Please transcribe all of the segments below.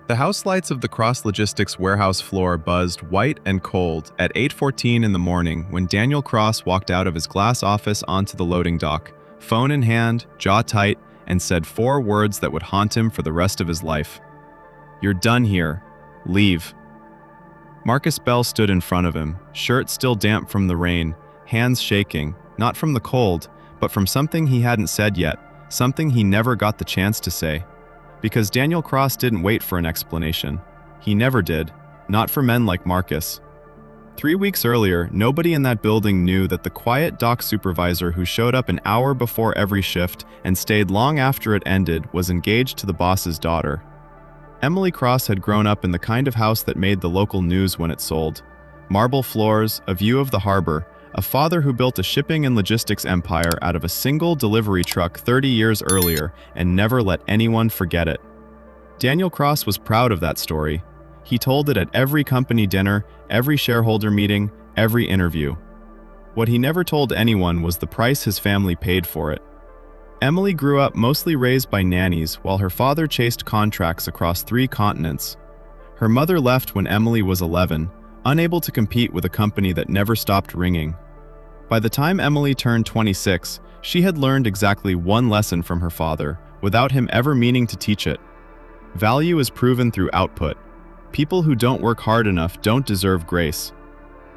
The house lights of the Cross Logistics warehouse floor buzzed white and cold at 8:14 in the morning when Daniel Cross walked out of his glass office onto the loading dock, phone in hand, jaw tight, and said 4 words that would haunt him for the rest of his life. "You're done here. Leave." Marcus Bell stood in front of him, shirt still damp from the rain, hands shaking, not from the cold, but from something he hadn't said yet, something he never got the chance to say. Because Daniel Cross didn't wait for an explanation. He never did, not for men like Marcus. 3 weeks earlier, nobody in that building knew that the quiet dock supervisor who showed up an hour before every shift and stayed long after it ended was engaged to the boss's daughter. Emily Cross had grown up in the kind of house that made the local news when it sold. Marble floors, a view of the harbor, a father who built a shipping and logistics empire out of a single delivery truck 30 years earlier and never let anyone forget it. Daniel Cross was proud of that story. He told it at every company dinner, every shareholder meeting, every interview. What he never told anyone was the price his family paid for it. Emily grew up mostly raised by nannies while her father chased contracts across 3 continents. Her mother left when Emily was 11, unable to compete with a company that never stopped ringing. By the time Emily turned 26, she had learned exactly one lesson from her father, without him ever meaning to teach it. Value is proven through output. People who don't work hard enough don't deserve grace.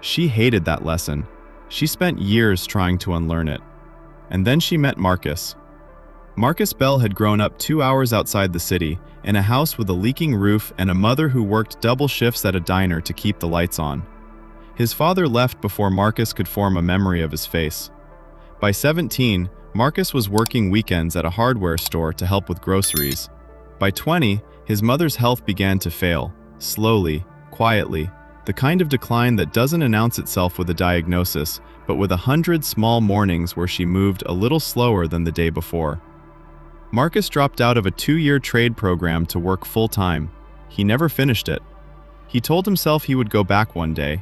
She hated that lesson. She spent years trying to unlearn it. And then she met Marcus. Marcus Bell had grown up 2 hours outside the city, in a house with a leaking roof and a mother who worked double shifts at a diner to keep the lights on. His father left before Marcus could form a memory of his face. By 17, Marcus was working weekends at a hardware store to help with groceries. By 20, his mother's health began to fail, slowly, quietly, the kind of decline that doesn't announce itself with a diagnosis, but with 100 small mornings where she moved a little slower than the day before. Marcus dropped out of a 2-year trade program to work full-time. He never finished it. He told himself he would go back one day.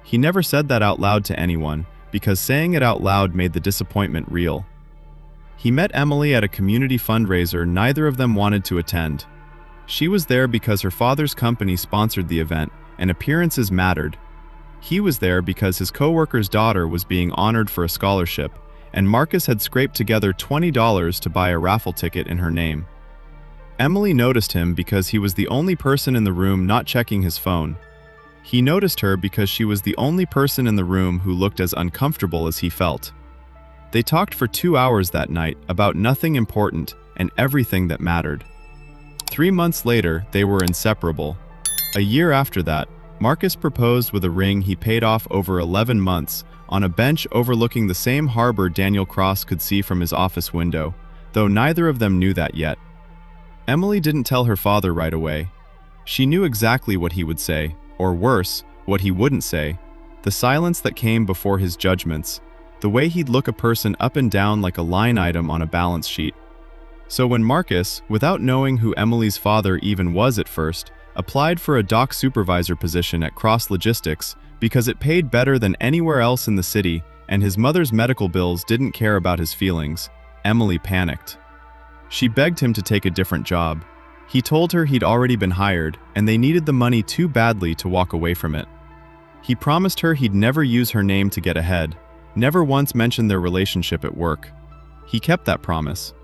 He never said that out loud to anyone, because saying it out loud made the disappointment real. He met Emily at a community fundraiser neither of them wanted to attend. She was there because her father's company sponsored the event, and appearances mattered. He was there because his coworker's daughter was being honored for a scholarship, and Marcus had scraped together $20 to buy a raffle ticket in her name. Emily noticed him because he was the only person in the room not checking his phone. He noticed her because she was the only person in the room who looked as uncomfortable as he felt. They talked for 2 hours that night about nothing important and everything that mattered. 3 months later, they were inseparable. A year after that, Marcus proposed with a ring he paid off over 11 months, on a bench overlooking the same harbor Daniel Cross could see from his office window, though neither of them knew that yet. Emily didn't tell her father right away. She knew exactly what he would say, or worse, what he wouldn't say, the silence that came before his judgments, the way he'd look a person up and down like a line item on a balance sheet. So when Marcus, without knowing who Emily's father even was at first, applied for a dock supervisor position at Cross Logistics, because it paid better than anywhere else in the city and his mother's medical bills didn't care about his feelings, Emily panicked. She begged him to take a different job. He told her he'd already been hired and they needed the money too badly to walk away from it. He promised her he'd never use her name to get ahead, never once mention their relationship at work. He kept that promise.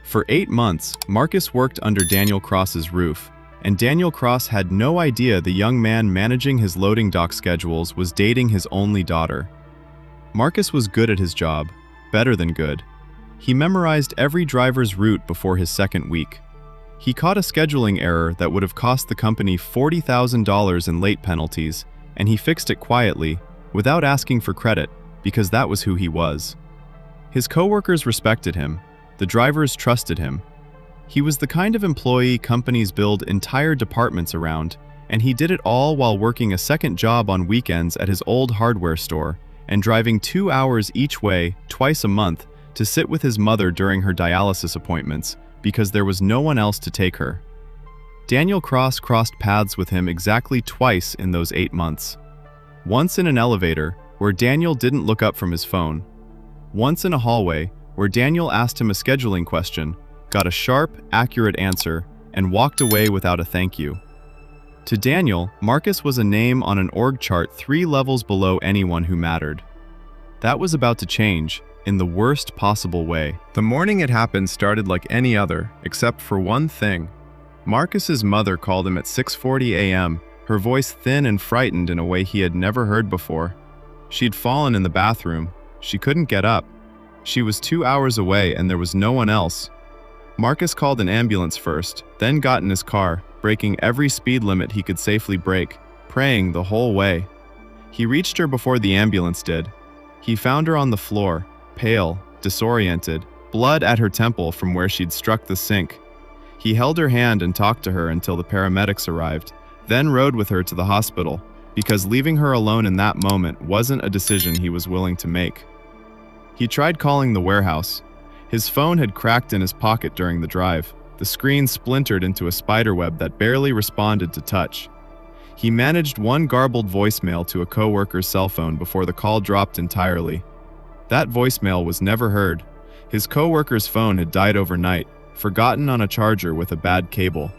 For 8 months, Marcus worked under Daniel Cross's roof, and Daniel Cross had no idea the young man managing his loading dock schedules was dating his only daughter. Marcus was good at his job, better than good. He memorized every driver's route before his second week. He caught a scheduling error that would have cost the company $40,000 in late penalties, and he fixed it quietly, without asking for credit, because that was who he was. His coworkers respected him. The drivers trusted him. He was the kind of employee companies build entire departments around, and he did it all while working a second job on weekends at his old hardware store and driving 2 hours each way, twice a month, to sit with his mother during her dialysis appointments because there was no one else to take her. Daniel Cross crossed paths with him exactly twice in those 8 months. Once in an elevator, where Daniel didn't look up from his phone. Once in a hallway, where Daniel asked him a scheduling question, got a sharp, accurate answer, and walked away without a thank you. To Daniel, Marcus was a name on an org chart 3 levels below anyone who mattered. That was about to change, in the worst possible way. The morning it happened started like any other, except for one thing. Marcus's mother called him at 6:40 a.m., her voice thin and frightened in a way he had never heard before. She'd fallen in the bathroom. She couldn't get up. She was 2 hours away and there was no one else. Marcus called an ambulance first, then got in his car, breaking every speed limit he could safely break, praying the whole way. He reached her before the ambulance did. He found her on the floor, pale, disoriented, blood at her temple from where she'd struck the sink. He held her hand and talked to her until the paramedics arrived, then rode with her to the hospital, because leaving her alone in that moment wasn't a decision he was willing to make. He tried calling the warehouse. His phone had cracked in his pocket during the drive. The screen splintered into a spiderweb that barely responded to touch. He managed one garbled voicemail to a coworker's cell phone before the call dropped entirely. That voicemail was never heard. His coworker's phone had died overnight, forgotten on a charger with a bad cable.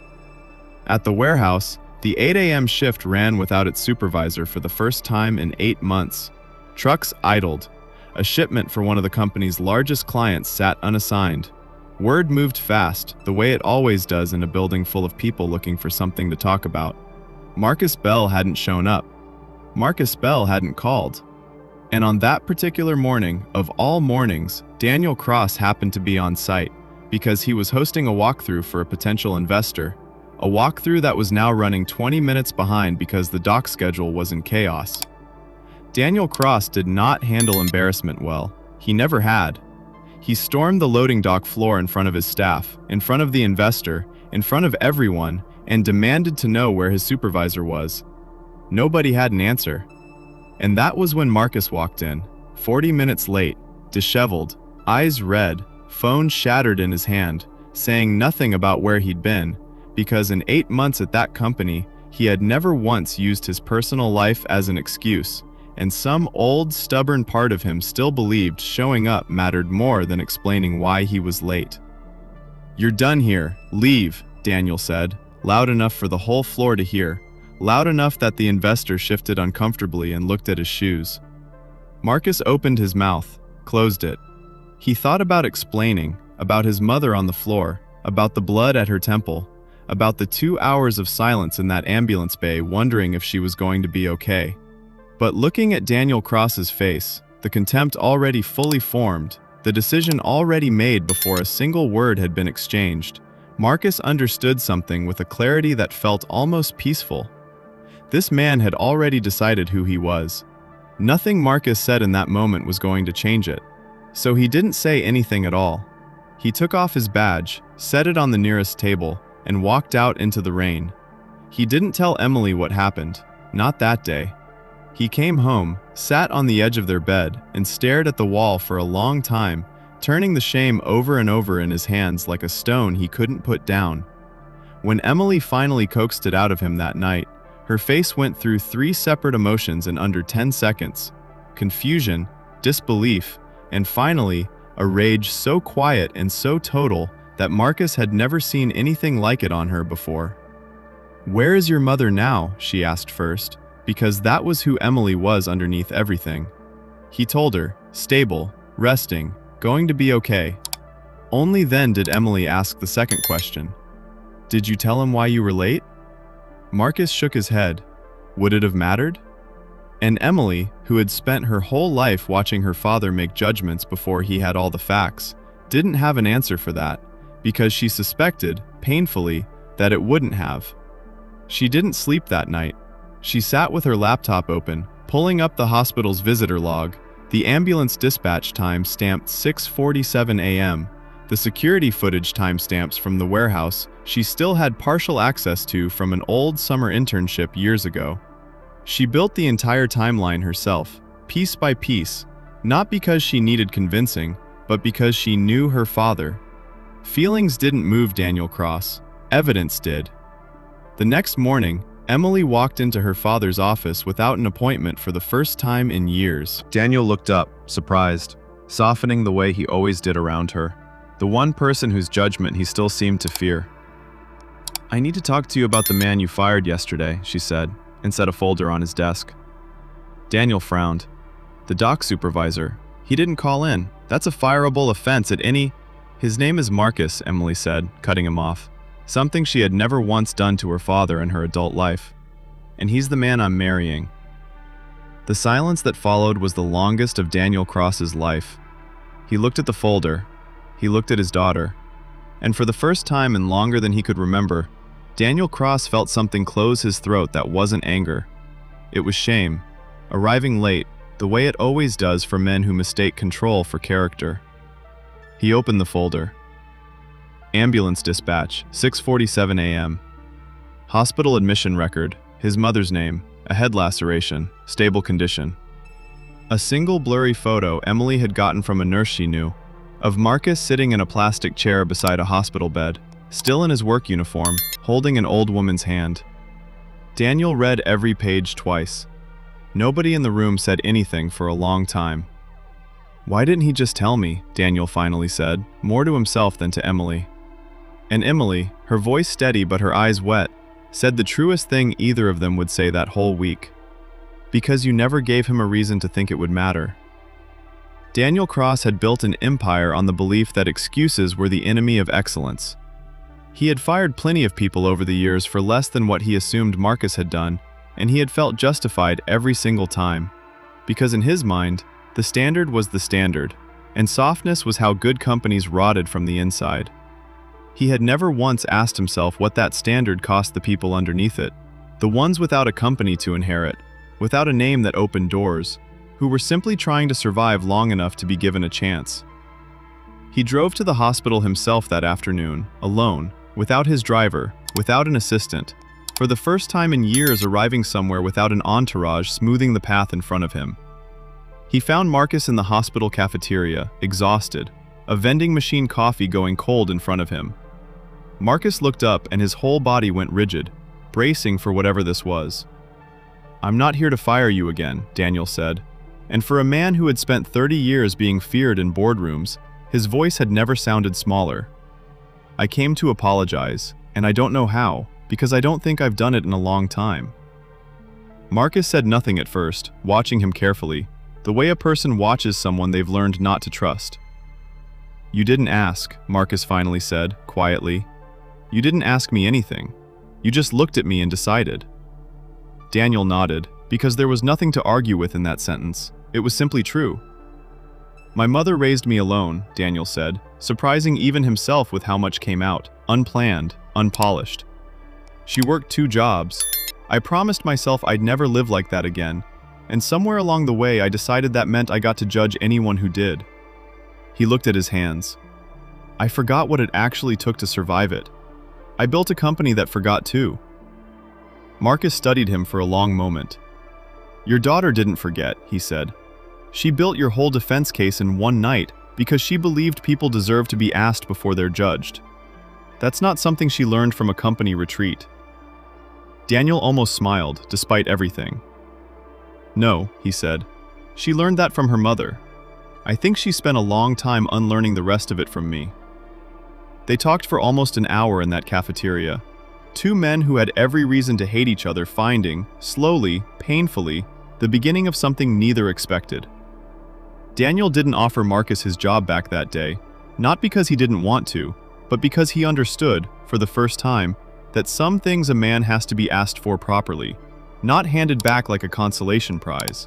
At the warehouse, the 8 a.m. shift ran without its supervisor for the first time in 8 months. Trucks idled. A shipment for one of the company's largest clients sat unassigned. Word moved fast, the way it always does in a building full of people looking for something to talk about. Marcus Bell hadn't shown up. Marcus Bell hadn't called. And on that particular morning, of all mornings, Daniel Cross happened to be on site, because he was hosting a walkthrough for a potential investor. A walkthrough that was now running 20 minutes behind because the dock schedule was in chaos. Daniel Cross did not handle embarrassment well. He never had. He stormed the loading dock floor in front of his staff, in front of the investor, in front of everyone, and demanded to know where his supervisor was. Nobody had an answer. And that was when Marcus walked in, 40 minutes late, disheveled, eyes red, phone shattered in his hand, saying nothing about where he'd been, because in 8 months at that company, he had never once used his personal life as an excuse, and some old, stubborn part of him still believed showing up mattered more than explaining why he was late. "You're done here. Leave," Daniel said, loud enough for the whole floor to hear, loud enough that the investor shifted uncomfortably and looked at his shoes. Marcus opened his mouth, closed it. He thought about explaining, about his mother on the floor, about the blood at her temple, about the 2 hours of silence in that ambulance bay wondering if she was going to be okay. But looking at Daniel Cross's face, the contempt already fully formed, the decision already made before a single word had been exchanged, Marcus understood something with a clarity that felt almost peaceful. This man had already decided who he was. Nothing Marcus said in that moment was going to change it. So he didn't say anything at all. He took off his badge, set it on the nearest table, and walked out into the rain. He didn't tell Emily what happened, not that day. He came home, sat on the edge of their bed, and stared at the wall for a long time, turning the shame over and over in his hands like a stone he couldn't put down. When Emily finally coaxed it out of him that night, her face went through 3 separate emotions in under 10 seconds: confusion, disbelief, and finally, a rage so quiet and so total that Marcus had never seen anything like it on her before. "Where is your mother now?" she asked first, because that was who Emily was underneath everything. He told her, stable, resting, going to be okay. Only then did Emily ask the second question. "Did you tell him why you were late?" Marcus shook his head. Would it have mattered? And Emily, who had spent her whole life watching her father make judgments before he had all the facts, didn't have an answer for that, because she suspected, painfully, that it wouldn't have. She didn't sleep that night. She sat with her laptop open, pulling up the hospital's visitor log, the ambulance dispatch time stamped 6:47 a.m., the security footage timestamps from the warehouse she still had partial access to from an old summer internship years ago. She built the entire timeline herself, piece by piece, not because she needed convincing, but because she knew her father. Feelings didn't move Daniel Cross. Evidence did. The next morning, Emily walked into her father's office without an appointment for the first time in years. Daniel looked up, surprised, softening the way he always did around her, the one person whose judgment he still seemed to fear. "I need to talk to you about the man you fired yesterday," she said, and set a folder on his desk. Daniel frowned. "The dock supervisor. He didn't call in. That's a fireable offense at any—" "His name is Marcus," Emily said, cutting him off. Something she had never once done to her father in her adult life. "And he's the man I'm marrying." The silence that followed was the longest of Daniel Cross's life. He looked at the folder. He looked at his daughter. And for the first time in longer than he could remember, Daniel Cross felt something close his throat that wasn't anger. It was shame, arriving late, the way it always does for men who mistake control for character. He opened the folder. Ambulance dispatch, 6:47 a.m. Hospital admission record, his mother's name, a head laceration, stable condition. A single blurry photo Emily had gotten from a nurse she knew, of Marcus sitting in a plastic chair beside a hospital bed, still in his work uniform, holding an old woman's hand. Daniel read every page twice. Nobody in the room said anything for a long time. "Why didn't he just tell me?" Daniel finally said, more to himself than to Emily. And Emily, her voice steady but her eyes wet, said the truest thing either of them would say that whole week. "Because you never gave him a reason to think it would matter." Daniel Cross had built an empire on the belief that excuses were the enemy of excellence. He had fired plenty of people over the years for less than what he assumed Marcus had done, and he had felt justified every single time. Because in his mind, the standard was the standard, and softness was how good companies rotted from the inside. He had never once asked himself what that standard cost the people underneath it, the ones without a company to inherit, without a name that opened doors, who were simply trying to survive long enough to be given a chance. He drove to the hospital himself that afternoon, alone, without his driver, without an assistant, for the first time in years arriving somewhere without an entourage smoothing the path in front of him. He found Marcus in the hospital cafeteria, exhausted, a vending machine coffee going cold in front of him. Marcus looked up and his whole body went rigid, bracing for whatever this was. "I'm not here to fire you again," Daniel said. And for a man who had spent 30 years being feared in boardrooms, his voice had never sounded smaller. "I came to apologize, and I don't know how, because I don't think I've done it in a long time." Marcus said nothing at first, watching him carefully, the way a person watches someone they've learned not to trust. "You didn't ask," Marcus finally said, quietly. "You didn't ask me anything. You just looked at me and decided." Daniel nodded, because there was nothing to argue with in that sentence. It was simply true. "My mother raised me alone," Daniel said, surprising even himself with how much came out, unplanned, unpolished. "She worked 2 jobs. I promised myself I'd never live like that again, and somewhere along the way I decided that meant I got to judge anyone who did." He looked at his hands. "I forgot what it actually took to survive it. I built a company that forgot too." Marcus studied him for a long moment. "Your daughter didn't forget," he said. "She built your whole defense case in one night because she believed people deserve to be asked before they're judged. That's not something she learned from a company retreat." Daniel almost smiled, despite everything. "No," he said. "She learned that from her mother. I think she spent a long time unlearning the rest of it from me." They talked for almost an hour in that cafeteria. 2 men who had every reason to hate each other finding, slowly, painfully, the beginning of something neither expected. Daniel didn't offer Marcus his job back that day, not because he didn't want to, but because he understood, for the first time, that some things a man has to be asked for properly, not handed back like a consolation prize.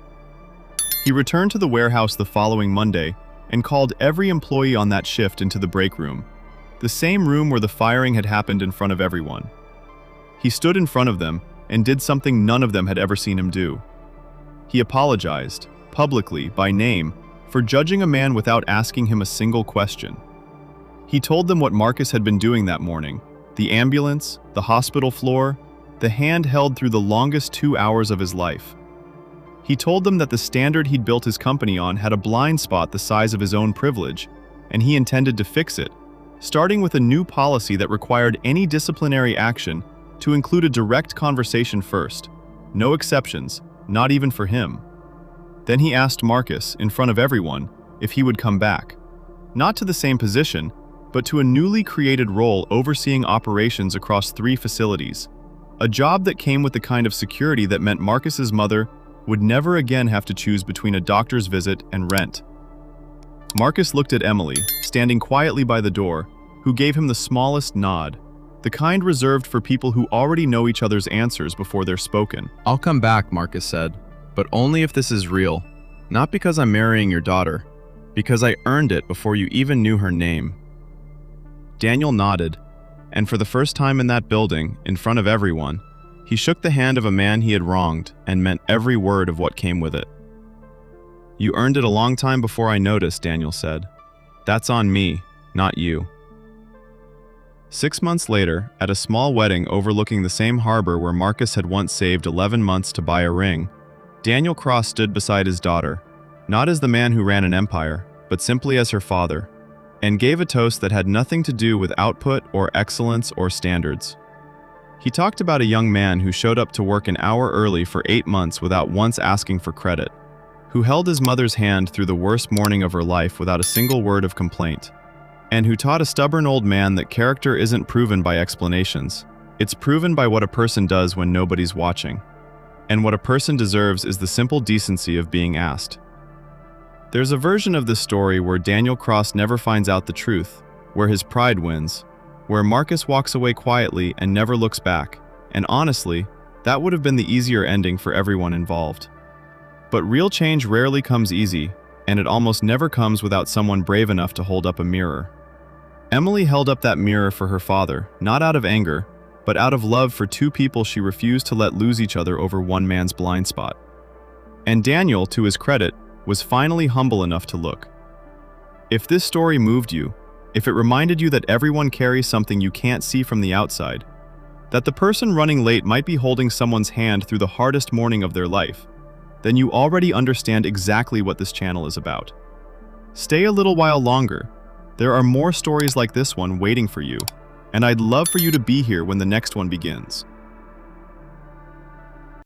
He returned to the warehouse the following Monday and called every employee on that shift into the break room, the same room where the firing had happened in front of everyone. He stood in front of them and did something none of them had ever seen him do. He apologized, publicly, by name, for judging a man without asking him a single question. He told them what Marcus had been doing that morning, the ambulance, the hospital floor, the hand held through the longest 2 hours of his life. He told them that the standard he'd built his company on had a blind spot the size of his own privilege, and he intended to fix it, starting with a new policy that required any disciplinary action to include a direct conversation first, no exceptions, not even for him. Then he asked Marcus, in front of everyone, if he would come back. Not to the same position, but to a newly created role overseeing operations across 3 facilities. A job that came with the kind of security that meant Marcus's mother would never again have to choose between a doctor's visit and rent. Marcus looked at Emily, standing quietly by the door, who gave him the smallest nod, the kind reserved for people who already know each other's answers before they're spoken. "I'll come back," Marcus said, "but only if this is real. Not because I'm marrying your daughter, because I earned it before you even knew her name." Daniel nodded, and for the first time in that building, in front of everyone, he shook the hand of a man he had wronged and meant every word of what came with it. "You earned it a long time before I noticed," Daniel said. "That's on me, not you." 6 months later, at a small wedding overlooking the same harbor where Marcus had once saved 11 months to buy a ring, Daniel Cross stood beside his daughter, not as the man who ran an empire, but simply as her father, and gave a toast that had nothing to do with output or excellence or standards. He talked about a young man who showed up to work an hour early for 8 months without once asking for credit, who held his mother's hand through the worst morning of her life without a single word of complaint, and who taught a stubborn old man that character isn't proven by explanations. It's proven by what a person does when nobody's watching. And what a person deserves is the simple decency of being asked. There's a version of this story where Daniel Cross never finds out the truth, where his pride wins, where Marcus walks away quietly and never looks back, and honestly, that would have been the easier ending for everyone involved. But real change rarely comes easy, and it almost never comes without someone brave enough to hold up a mirror. Emily held up that mirror for her father, not out of anger, but out of love for 2 people she refused to let lose each other over one man's blind spot. And Daniel, to his credit, was finally humble enough to look. If this story moved you, if it reminded you that everyone carries something you can't see from the outside, that the person running late might be holding someone's hand through the hardest morning of their life, then you already understand exactly what this channel is about. Stay a little while longer. There are more stories like this one waiting for you, and I'd love for you to be here when the next one begins.